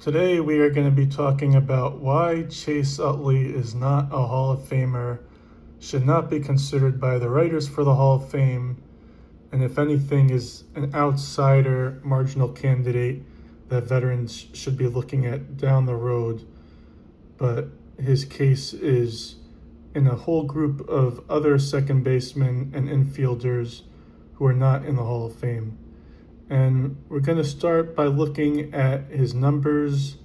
Today we are going to be talking about why Chase Utley is not a Hall of Famer, should not be considered by the writers for the Hall of Fame, and if anything is an outsider, marginal candidate that veterans should be looking at down the road. But his case is in a whole group of other second basemen and infielders who are not in the Hall of Fame. And we're going to start by looking at his numbers,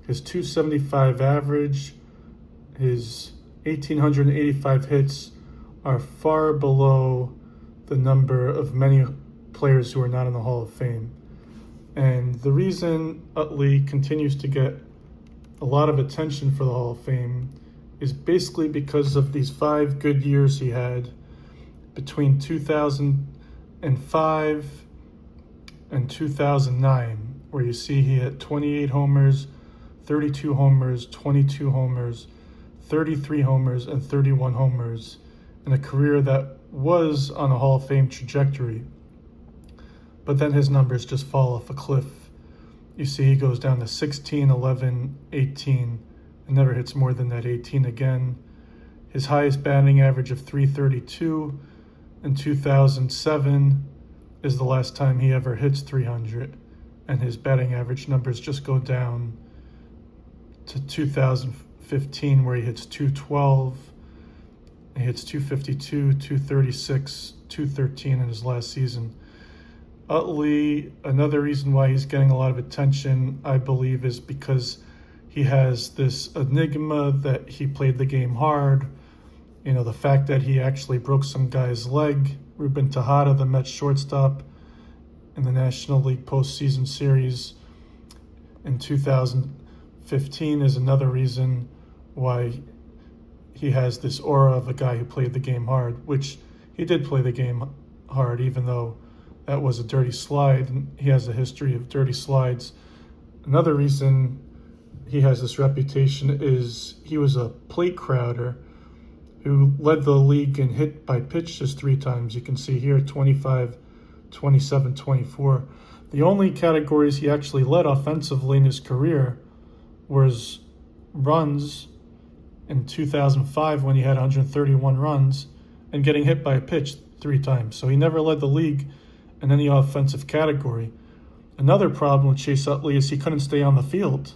his 275 average, his 1,885 hits are far below the number of many players who are not in the Hall of Fame. And the reason Utley continues to get a lot of attention for the Hall of Fame is basically because of these 5 good years he had between 2005 and 2009, where you see he hit 28 homers, 32 homers, 22 homers, 33 homers, and 31 homers in a career that was on a Hall of Fame trajectory. But then his numbers just fall off a cliff. You see he goes down to 16, 11, 18, and never hits more than that 18 again. His highest batting average of 332 in 2007 is the last time he ever hits 300, and his batting average numbers just go down to 2015, where he hits 212, he hits 252, 236, 213 in his last season. Utley, another reason why he's getting a lot of attention, I believe, is because he has this enigma that he played the game hard. You know, the fact that he actually broke some guy's leg. Ruben Tejada, the Mets shortstop, in the National League postseason series in 2015 is another reason why he has this aura of a guy who played the game hard, which he did play the game hard, even though that was a dirty slide, and he has a history of dirty slides. Another reason he has this reputation is he was a plate crowder who led the league in hit by pitch just 3 times. You can see here 25, 27, 24. The only categories he actually led offensively in his career was runs in 2005 when he had 131 runs and getting hit by a pitch 3 times. So he never led the league in any offensive category. Another problem with Chase Utley is he couldn't stay on the field.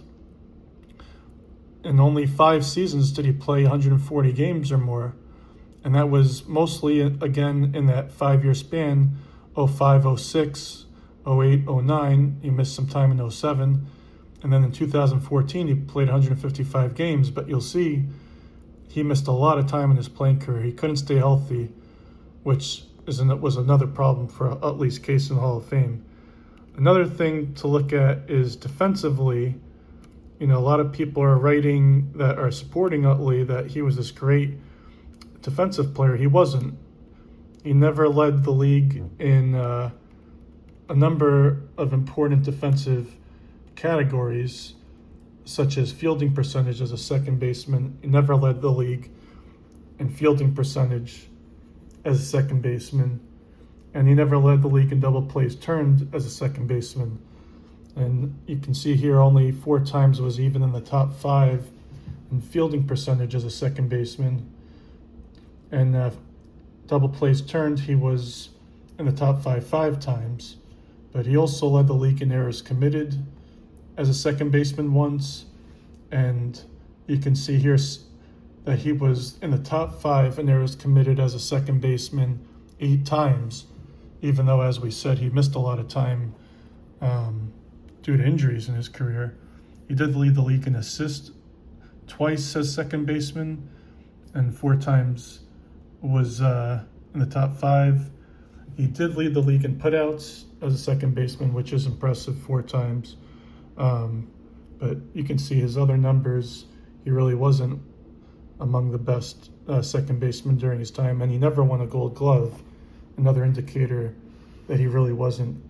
In only 5 seasons did he play 140 games or more, and that was mostly, again, in that 5-year span, 05, 06, 08, 09. He missed some time in 07, and then in 2014 he played 155 games, but you'll see he missed a lot of time in his playing career. He couldn't stay healthy, which was another problem for Utley's case in the Hall of Fame. Another thing to look at is defensively. You know, a lot of people are writing that are supporting Utley that he was this great defensive player. He wasn't. He never led the league in a number of important defensive categories, such as fielding percentage as a second baseman. He never led the league in fielding percentage as a second baseman, and he never led the league in double plays turned as a second baseman. And you can see here only 4 times was even in the top 5 in fielding percentage as a second baseman. And double plays turned, he was in the top 5 times. But he also led the league in errors committed as a second baseman once. And you can see here that he was in the top 5 in errors committed as a second baseman 8 times, even though, as we said, he missed a lot of time due to injuries in his career. He did lead the league in assists twice as second baseman, and 4 times was in the top 5. He did lead the league in putouts as a second baseman, which is impressive, 4 times. But you can see his other numbers. He really wasn't among the best second basemen during his time, and he never won a Gold Glove, another indicator that he really wasn't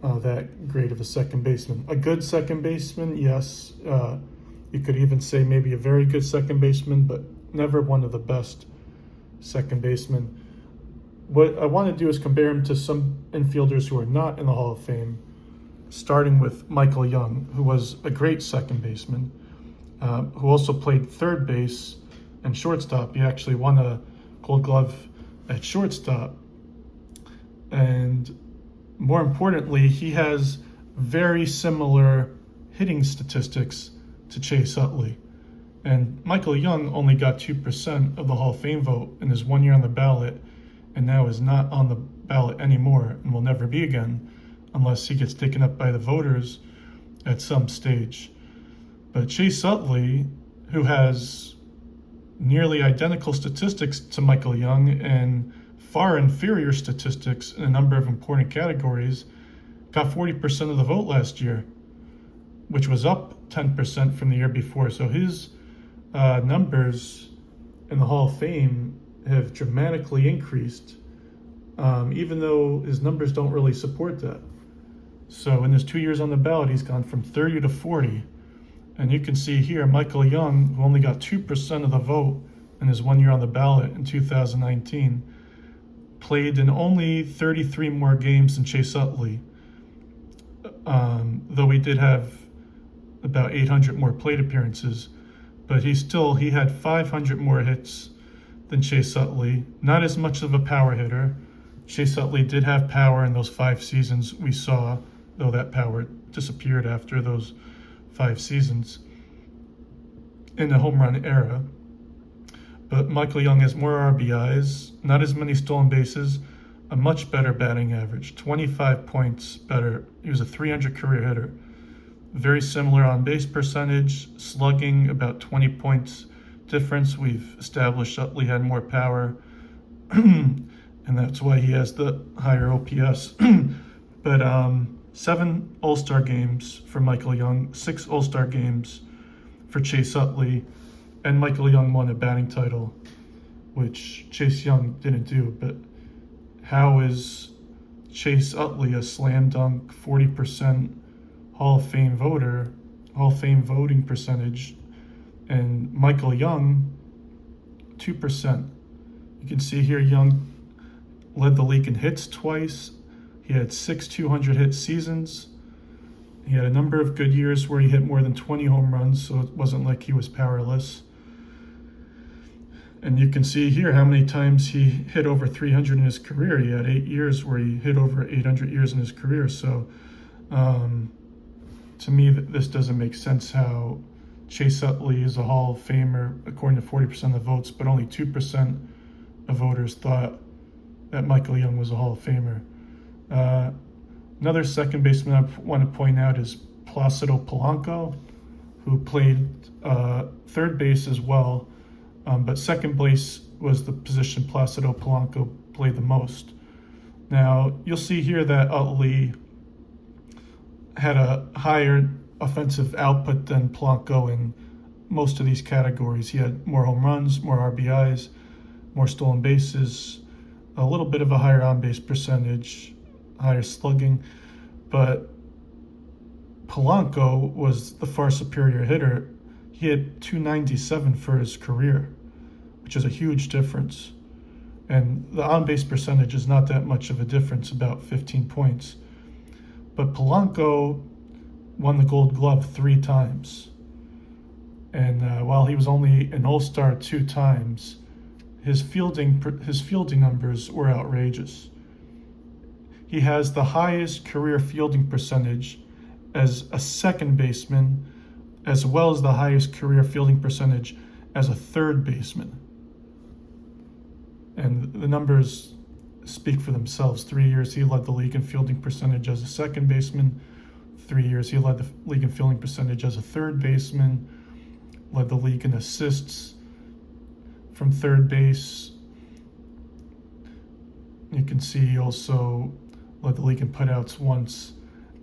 that great of a second baseman. A good second baseman, yes. You could even say maybe a very good second baseman, but never one of the best second basemen. What I want to do is compare him to some infielders who are not in the Hall of Fame. starting with Michael Young, who was a great second baseman, who also played third base and shortstop. He actually won a Gold Glove at shortstop. And more importantly, he has very similar hitting statistics to Chase Utley. And Michael Young only got 2% of the Hall of Fame vote in his 1 year on the ballot, and now is not on the ballot anymore and will never be again unless he gets taken up by the voters at some stage. But Chase Utley, who has nearly identical statistics to Michael Young and far inferior statistics in a number of important categories, got 40% of the vote last year, which was up 10% from the year before. So his numbers in the Hall of Fame have dramatically increased, even though his numbers don't really support that. So in his 2 years on the ballot, he's gone from 30 to 40. And you can see here, Michael Young, who only got 2% of the vote in his 1 year on the ballot in 2019, played in only 33 more games than Chase Utley, though he did have about 800 more plate appearances. But he had 500 more hits than Chase Utley. Not as much of a power hitter. Chase Utley did have power in those 5 seasons we saw, though that power disappeared after those 5 seasons in the home run era. But Michael Young has more RBIs, not as many stolen bases, a much better batting average, 25 points better. He was a 300 career hitter. Very similar on base percentage, slugging about 20 points difference. We've established Utley had more power, and that's why he has the higher OPS. But 7 All-Star games for Michael Young, 6 All-Star games for Chase Utley, and Michael Young won a batting title, which Chase Young didn't do. But how is Chase Utley a slam dunk 40% Hall of Fame voter, Hall of Fame voting percentage, and Michael Young 2%? You can see here Young led the league in hits twice. He had 6 200 hit seasons. He had a number of good years where he hit more than 20 home runs, so it wasn't like he was powerless. And you can see here how many times he hit over 300 in his career. He had 8 years where he hit over 800 years in his career. So to me, this doesn't make sense how Chase Utley is a Hall of Famer according to 40% of the votes, but only 2% of voters thought that Michael Young was a Hall of Famer. Another second baseman I want to point out is Placido Polanco, who played third base as well, but second base was the position Placido Polanco played the most. Now, you'll see here that Utley had a higher offensive output than Polanco in most of these categories. He had more home runs, more RBIs, more stolen bases, a little bit of a higher on-base percentage, higher slugging, but Polanco was the far superior hitter. He had 297 for his career, which is a huge difference. And the on-base percentage is not that much of a difference, about 15 points. But Polanco won the Gold Glove 3 times. And while he was only an All-Star 2 times, his fielding numbers were outrageous. He has the highest career fielding percentage as a second baseman, as well as the highest career fielding percentage as a third baseman. And the numbers speak for themselves. 3 years he led the league in fielding percentage as a second baseman. 3 years he led the league in fielding percentage as a third baseman. Led the league in assists from third base. You can see he also led the league in putouts once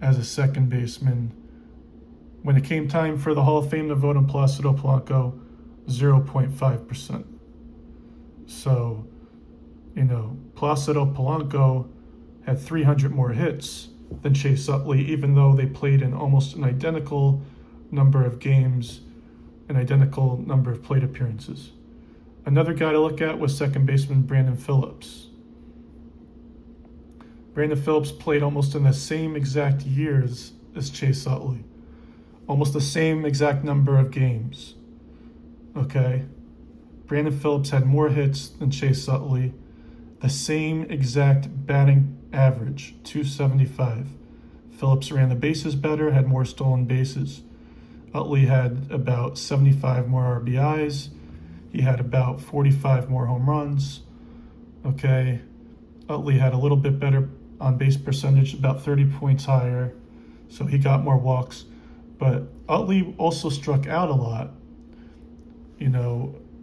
as a second baseman. When it came time for the Hall of Fame to vote on Placido Polanco, 0.5%. So, Placido Polanco had 300 more hits than Chase Utley, even though they played in almost an identical number of games, an identical number of plate appearances. Another guy to look at was second baseman Brandon Phillips. Brandon Phillips played almost in the same exact years as Chase Utley. Almost the same exact number of games. Okay? Brandon Phillips had more hits than Chase Utley. The same exact batting average, 275. Phillips ran the bases better, had more stolen bases. Utley had about 75 more RBIs. He had about 45 more home runs. Okay. Utley had a little bit better on base percentage, about 30 points higher. So he got more walks. But Utley also struck out a lot.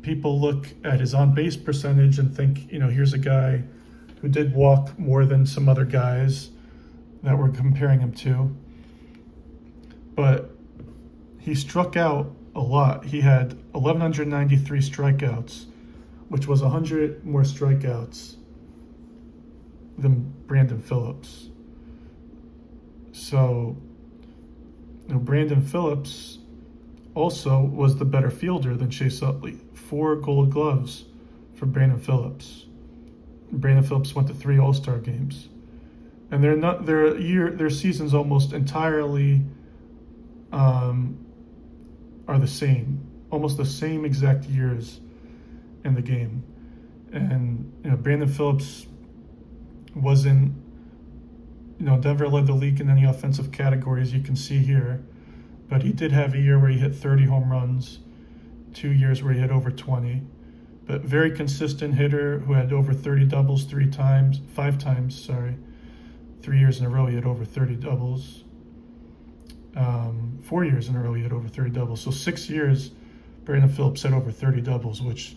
People look at his on base percentage and think, here's a guy who did walk more than some other guys that we're comparing him to. But he struck out a lot. He had 1,193 strikeouts, which was 100 more strikeouts than Brandon Phillips. So, Brandon Phillips also was the better fielder than Chase Utley. 4 Gold Gloves for Brandon Phillips. Brandon Phillips went to 3 All-Star games, and their seasons almost entirely are the same, almost the same exact years in the game. And Brandon Phillips wasn't. Denver led the league in any offensive categories you can see here, but he did have a year where he hit 30 home runs, 2 years where he hit over 20. But very consistent hitter who had over 30 doubles 5 times. 3 years in a row he had over 30 doubles. 4 years in a row he had over 30 doubles. So 6 years Brandon Phillips had over 30 doubles, which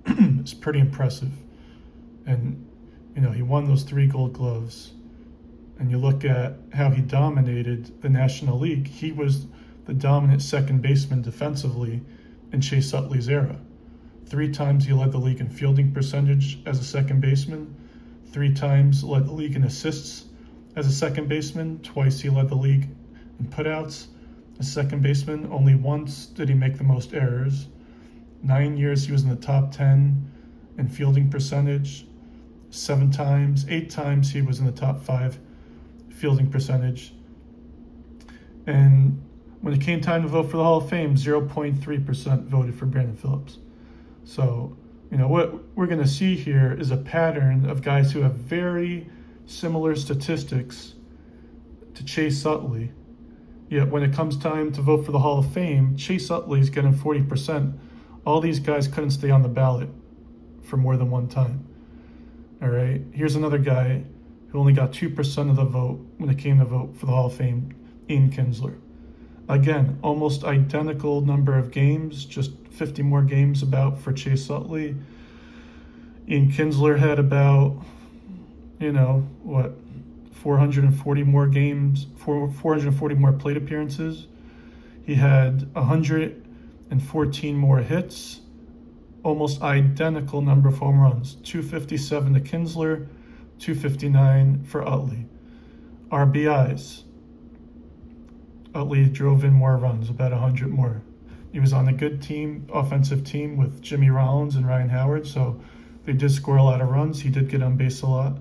is pretty impressive. And he won those 3 Gold Gloves. And you look at how he dominated the National League. He was the dominant second baseman defensively in Chase Utley's era. 3 times he led the league in fielding percentage as a second baseman. 3 times led the league in assists as a second baseman. Twice he led the league in putouts as second baseman. Only once did he make the most errors. 9 years he was in the top 10 in fielding percentage. 8 times he was in the top 5 fielding percentage. And when it came time to vote for the Hall of Fame, 0.3% voted for Brandon Phillips. So, what we're going to see here is a pattern of guys who have very similar statistics to Chase Utley. Yet when it comes time to vote for the Hall of Fame, Chase Utley is getting 40%. All these guys couldn't stay on the ballot for more than one time. All right, here's another guy who only got 2% of the vote when it came to vote for the Hall of Fame, Ian Kinsler. Again, almost identical number of games, just 50 more games about for Chase Utley. Ian Kinsler had about, 440 more games, 440 more plate appearances. He had 114 more hits, almost identical number of home runs, 257 to Kinsler, 259 for Utley. RBIs. Utley drove in more runs, about 100 more. He was on a good team, offensive team with Jimmy Rollins and Ryan Howard, so they did score a lot of runs. He did get on base a lot,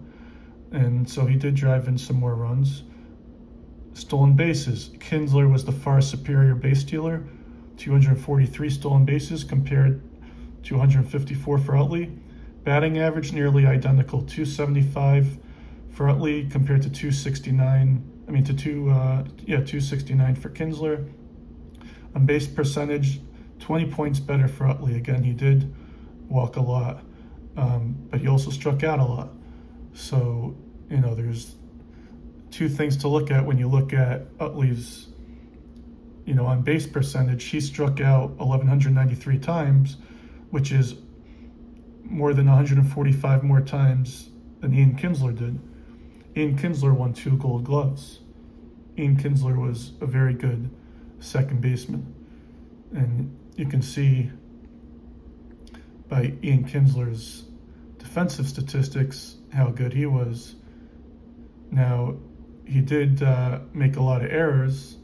and so he did drive in some more runs. Stolen bases. Kinsler was the far superior base stealer, 243 stolen bases compared to 154 for Utley. Batting average nearly identical, 275 for Utley compared to 269 for Kinsler. On base percentage, 20 points better for Utley. Again, he did walk a lot, but he also struck out a lot. So, there's 2 things to look at when you look at Utley's, on base percentage. He struck out 1,193 times, which is more than 145 more times than Ian Kinsler did. Ian Kinsler won 2 Gold Gloves. Ian Kinsler was a very good second baseman. And you can see by Ian Kinsler's defensive statistics how good he was. Now, he did make a lot of errors,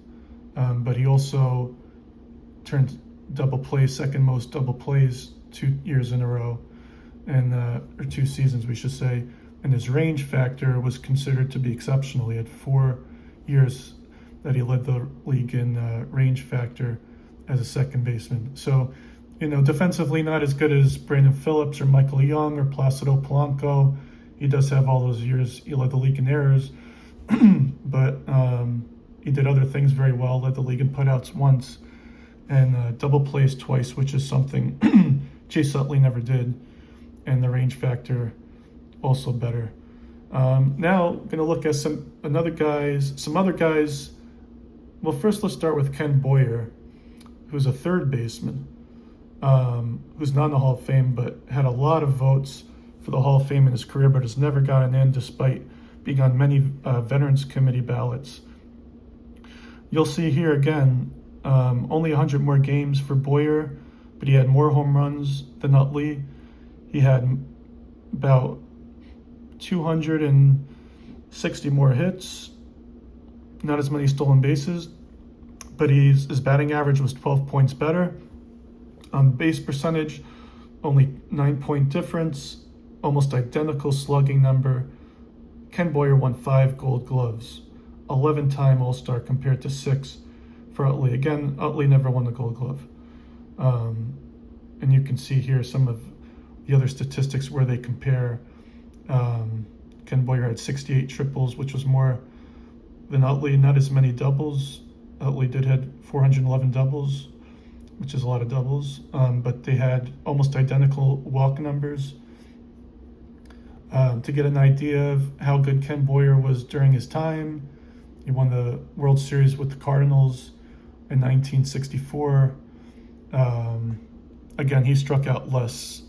but he also turned double plays, second most double plays 2 years in a row, or 2 seasons, we should say. And his range factor was considered to be exceptional. He had 4 years that he led the league in range factor as a second baseman. So, defensively not as good as Brandon Phillips or Michael Young or Placido Polanco. He does have all those years. He led the league in errors, but he did other things very well. Led the league in putouts once and double plays twice, which is something Chase Utley never did. And the range factor also better. Now, going to look at some other guys. Well, first let's start with Ken Boyer, who's a third baseman, who's not in the Hall of Fame, but had a lot of votes for the Hall of Fame in his career, but has never gotten in despite being on many Veterans Committee ballots. You'll see here again, only 100 more games for Boyer, but he had more home runs than Utley. He had about 260 more hits, not as many stolen bases, but his batting average was 12 points better. On base percentage, only 9-point difference, almost identical slugging number. Ken Boyer won 5 Gold Gloves, 11-time All-Star compared to 6 for Utley. Again, Utley never won the Gold Glove. And you can see here some of the other statistics where they compare. Ken Boyer had 68 triples, which was more than Utley, not as many doubles. Utley had 411 doubles, which is a lot of doubles, but they had almost identical walk numbers. To get an idea of how good Ken Boyer was during his time, he won the World Series with the Cardinals in 1964. Again, he struck out less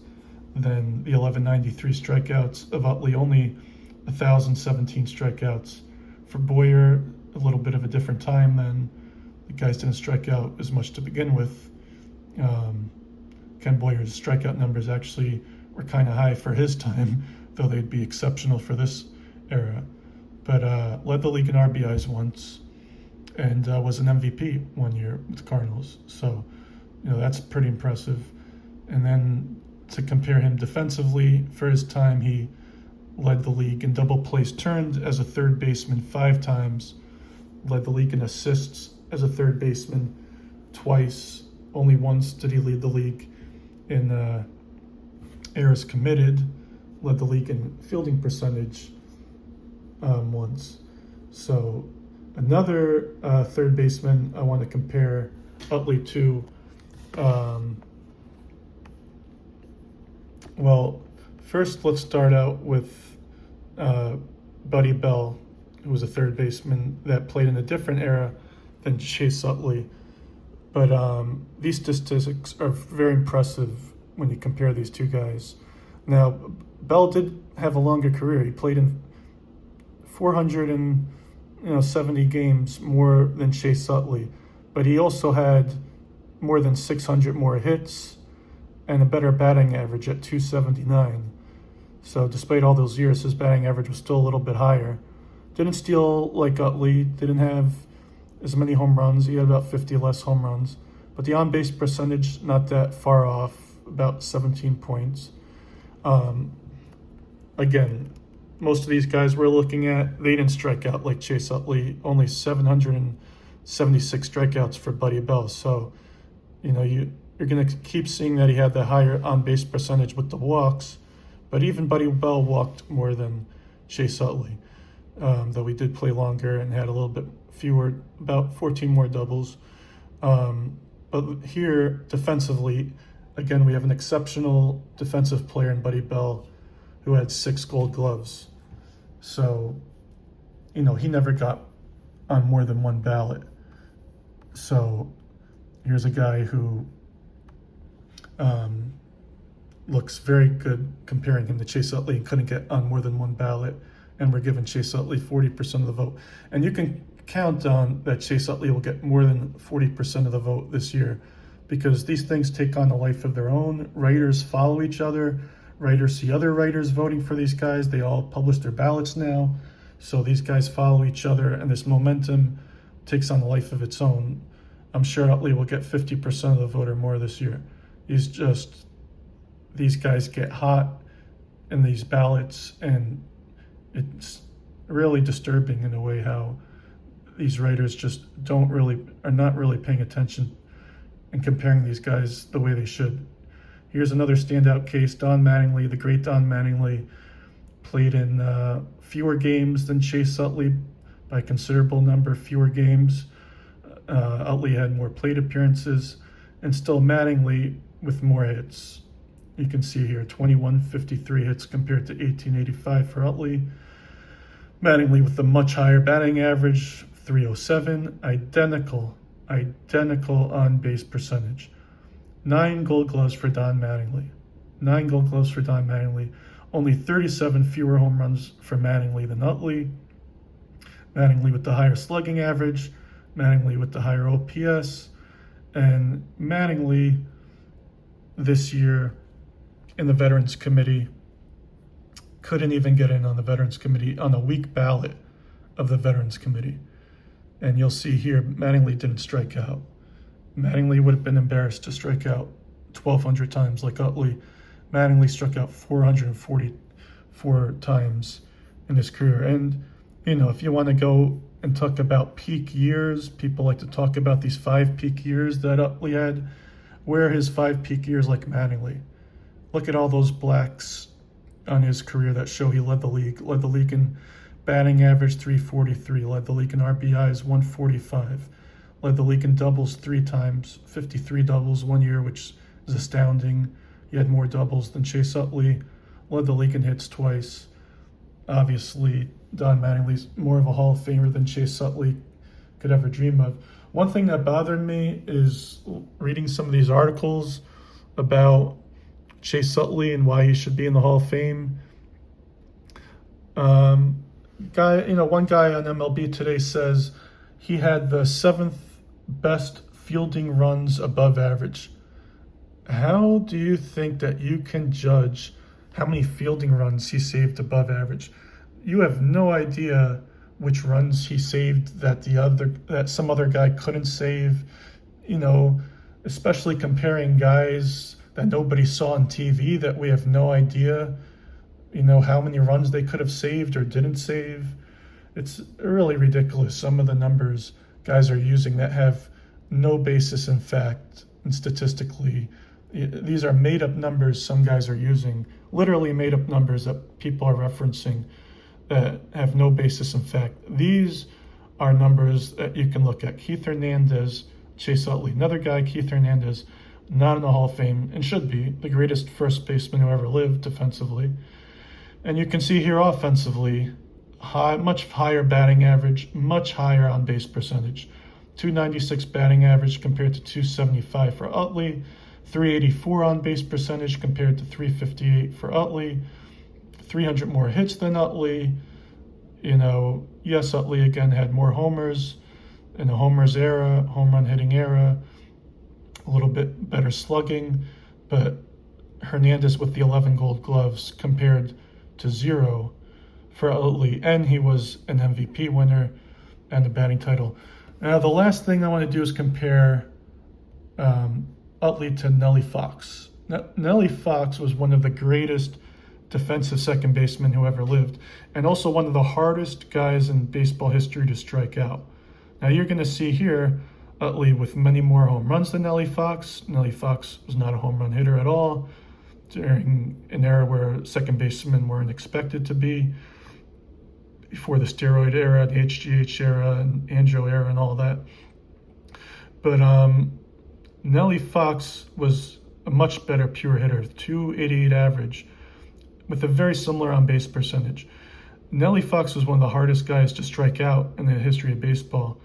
than the 1193 strikeouts of Utley, only 1,017 strikeouts. For Boyer, a little bit of a different time then. The guys didn't strike out as much to begin with. Ken Boyer's strikeout numbers actually were kind of high for his time, though they'd be exceptional for this era. But led the league in RBIs once and was an MVP one year with the Cardinals. So, that's pretty impressive. And then to compare him defensively, for his time, he led the league in double plays turned as a third baseman 5 times, led the league in assists as a third baseman twice. Only once did he lead the league in errors committed, led the league in fielding percentage once. So another third baseman I want to compare Utley to. Well, first let's start out with Buddy Bell, who was a third baseman that played in a different era than Chase Utley. But these statistics are very impressive when you compare these two guys. Now, Bell did have a longer career. He played in 470 games more than Chase Utley, but he also had more than 600 more hits and a better batting average at 279. So despite all those years, his batting average was still a little bit higher. Didn't steal like Utley, didn't have as many home runs. He had about 50 less home runs. But the on-base percentage, not that far off, about 17 points. Again, most of these guys we're looking at, they didn't strike out like Chase Utley, only 776 strikeouts for Buddy Bell. So, you're going to keep seeing that he had the higher on-base percentage with the walks, but even Buddy Bell walked more than Chase Utley, though he did play longer and had a little bit fewer, about 14 more doubles. But here, defensively, again, we have an exceptional defensive player in Buddy Bell who had 6 Gold Gloves. So, he never got on more than one ballot. So here's a guy who looks very good comparing him to Chase Utley and couldn't get on more than one ballot, and we're giving Chase Utley 40% of the vote. And you can count on that Chase Utley will get more than 40% of the vote this year, because these things take on a life of their own. Writers follow each other. Writers see other writers voting for these guys. They all publish their ballots now. So these guys follow each other, and this momentum takes on a life of its own. I'm sure Utley will get 50% of the vote or more this year. These guys get hot in these ballots, and it's really disturbing in a way how these writers just are not really paying attention and comparing these guys the way they should. Here's another standout case. Don Mattingly, the great Don Mattingly, played in fewer games than Chase Utley by a considerable number, fewer games. Utley had more plate appearances, and still Mattingly with more hits. You can see here 2153 hits compared to 1885 for Utley. Mattingly with a much higher batting average, 307, identical on base percentage. 9 Gold Gloves for Don Mattingly. 9 Gold Gloves for Don Mattingly. Only 37 fewer home runs for Mattingly than Utley. Mattingly with the higher slugging average. Mattingly with the higher OPS. And Mattingly this year in the Veterans Committee couldn't even get in on the Veterans Committee on a weak ballot of the Veterans Committee. And you'll see here, Mattingly didn't strike out. Mattingly would have been embarrassed to strike out 1,200 times like Utley. Mattingly struck out 444 times in his career. And, if you want to go and talk about peak years, people like to talk about these 5 peak years that Utley had. Where are his 5 peak years like Mattingly? Look at all those blacks on his career that show he led the league. Led the league in batting average 343, led the league in RBIs 145, led the league in doubles 3 times, 53 doubles one year, which is astounding. He had more doubles than Chase Utley, led the league in hits twice. Obviously, Don Mattingly's more of a Hall of Famer than Chase Utley could ever dream of. One thing that bothered me is reading some of these articles about Chase Utley and why he should be in the Hall of Fame. One guy on MLB Today says he had the 7th best fielding runs above average. How do you think that you can judge how many fielding runs he saved above average? You have no idea which runs he saved that some other guy couldn't save. Especially comparing guys that nobody saw on TV that we have no idea, how many runs they could have saved or didn't save. It's really ridiculous, some of the numbers guys are using that have no basis in fact and statistically. These are made-up numbers some guys are using, literally made-up numbers that people are referencing that have no basis in fact. These are numbers that you can look at. Keith Hernandez, Chase Utley, another guy, Keith Hernandez, not in the Hall of Fame, and should be the greatest first baseman who ever lived defensively. And you can see here offensively, much higher batting average, much higher on base percentage. 296 batting average compared to 275 for Utley, 384 on base percentage compared to 358 for Utley, 300 more hits than Utley. Yes, Utley again had more homers in the homers era, home run hitting era, a little bit better slugging, but Hernandez with the 11 Gold Gloves compared to 0 for Utley, and he was an MVP winner and a batting title. Now, the last thing I want to do is compare Utley to Nellie Fox. Now, Nellie Fox was one of the greatest defensive second basemen who ever lived, and also one of the hardest guys in baseball history to strike out. Now, you're going to see here Utley with many more home runs than Nellie Fox. Nellie Fox was not a home run hitter at all during an era where second basemen weren't expected to be, before the steroid era, the HGH era, and Angio era, and all that. But Nellie Fox was a much better pure hitter, 288 average, with a very similar on-base percentage. Nellie Fox was one of the hardest guys to strike out in the history of baseball,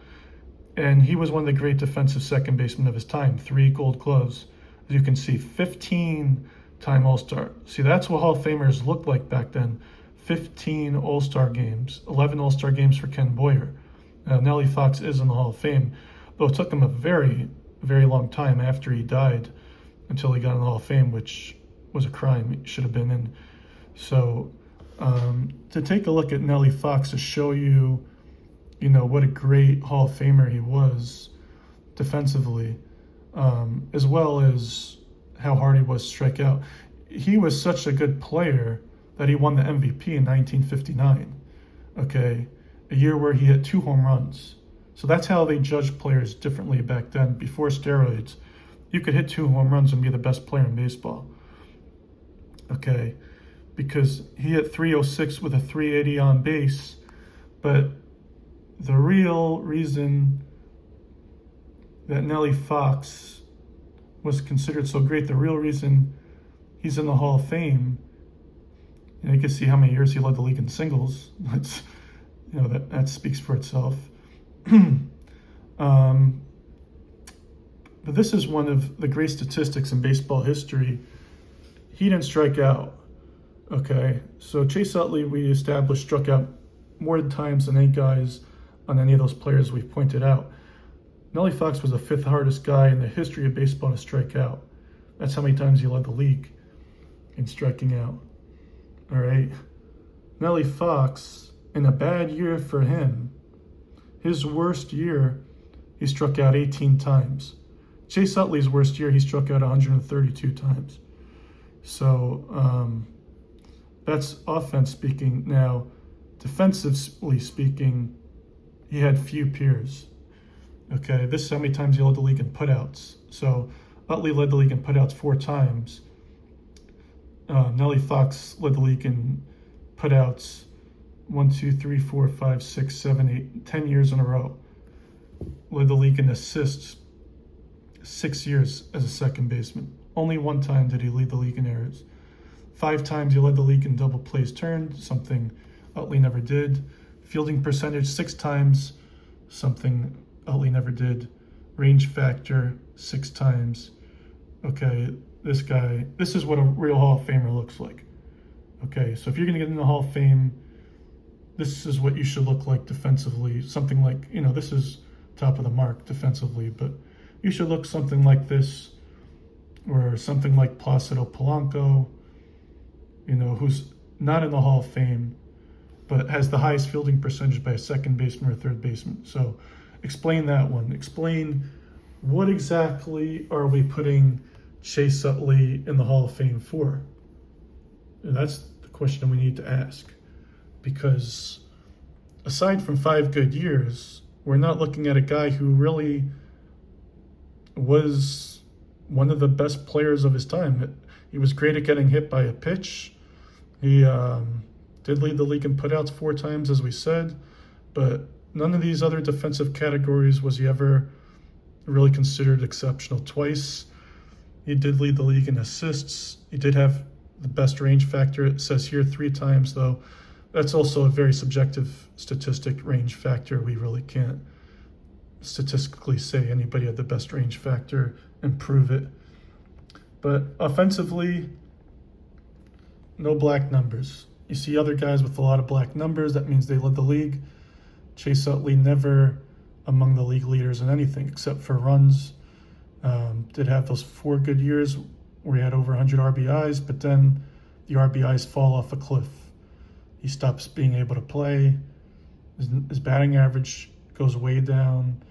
and he was one of the great defensive second basemen of his time, 3 Gold Gloves. As you can see, 15-time All-Star. See, that's what Hall of Famers looked like back then. 15 All-Star games, 11 All-Star games for Ken Boyer. Nellie Fox is in the Hall of Fame, though it took him a very, very long time after he died until he got in the Hall of Fame, which was a crime. He should have been in. So to take a look at Nellie Fox to show you, what a great Hall of Famer he was defensively, as well as how hard he was to strike out. He was such a good player that he won the MVP in 1959, okay? A year where he hit 2 home runs. So that's how they judged players differently back then. Before steroids, you could hit 2 home runs and be the best player in baseball. Okay, because he hit 306 with a 380 on base, but the real reason that Nellie Fox was considered so great, the real reason he's in the Hall of Fame, and you can see how many years he led the league in singles. That's, that speaks for itself. But this is one of the great statistics in baseball history. He didn't strike out. Okay, so Chase Utley, we established, struck out more times than any guys on any of those players we've pointed out. Nellie Fox was the 5th hardest guy in the history of baseball to strike out. That's how many times he led the league in striking out. All right, Nellie Fox, in a bad year for him, his worst year, he struck out 18 times. Chase Utley's worst year, he struck out 132 times. So that's offense speaking. Now, defensively speaking, he had few peers. Okay, this is how many times he led the league in putouts. So Utley led the league in putouts 4 times. Nellie Fox led the league in putouts 1, 2, 3, 4, 5, 6, 7, 8, 10 years in a row. Led the league in assists 6 years as a second baseman. Only 1 time did he lead the league in errors. 5 times he led the league in double plays turned, something Utley never did. Fielding percentage 6 times, something Utley never did. Range factor 6 times. Okay, this guy, this is what a real Hall of Famer looks like. Okay, so if you're going to get in the Hall of Fame, this is what you should look like defensively. Something like, this is top of the mark defensively, but you should look something like this, or something like Placido Polanco, who's not in the Hall of Fame, but has the highest fielding percentage by a second baseman or third baseman. So explain that one. Explain what exactly are we putting Chase Utley in the Hall of Fame for? And that's the question we need to ask. Because aside from 5 good years, we're not looking at a guy who really was one of the best players of his time. He was great at getting hit by a pitch. He did lead the league in putouts 4 times, as we said, but none of these other defensive categories was he ever really considered exceptional. Twice, he did lead the league in assists. He did have the best range factor. It says here 3 times, though. That's also a very subjective statistic, range factor. We really can't statistically say anybody had the best range factor and prove it. But offensively, no black numbers. You see other guys with a lot of black numbers, that means they led the league. Chase Utley never among the league leaders in anything except for runs. Did have those 4 good years where he had over 100 RBIs, but then the RBIs fall off a cliff. He stops being able to play. His batting average goes way down.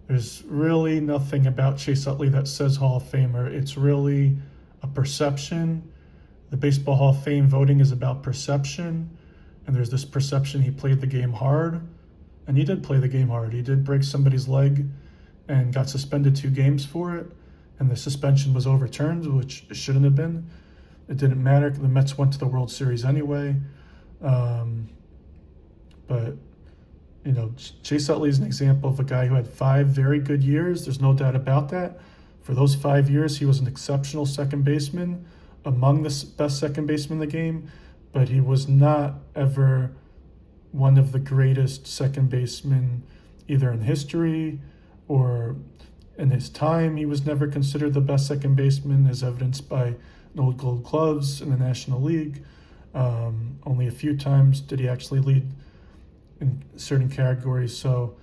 There's really nothing about Chase Utley that says Hall of Famer. It's really a perception. The Baseball Hall of Fame voting is about perception, and there's this perception he played the game hard, and he did play the game hard. He did break somebody's leg and got suspended 2 games for it, and the suspension was overturned, which it shouldn't have been. It didn't matter. The Mets went to the World Series anyway. But Chase Utley is an example of a guy who had 5 very good years. There's no doubt about that. For those 5 years, he was an exceptional second baseman, among the best second basemen in the game, but he was not ever one of the greatest second basemen either in history or in his time. He was never considered the best second baseman, as evidenced by no Gold Gloves in the National League. Only a few times did he actually lead in certain categories. So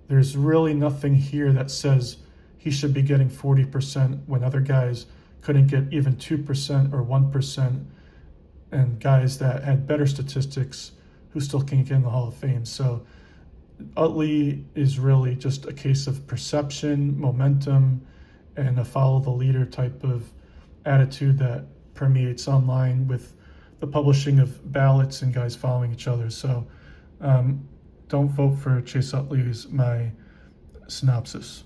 there's really nothing here that says he should be getting 40% when other guys couldn't get even 2% or 1%, and guys that had better statistics who still can't get in the Hall of Fame. So Utley is really just a case of perception, momentum, and a follow the leader type of attitude that permeates online with the publishing of ballots and guys following each other. So don't vote for Chase Utley as my synopsis.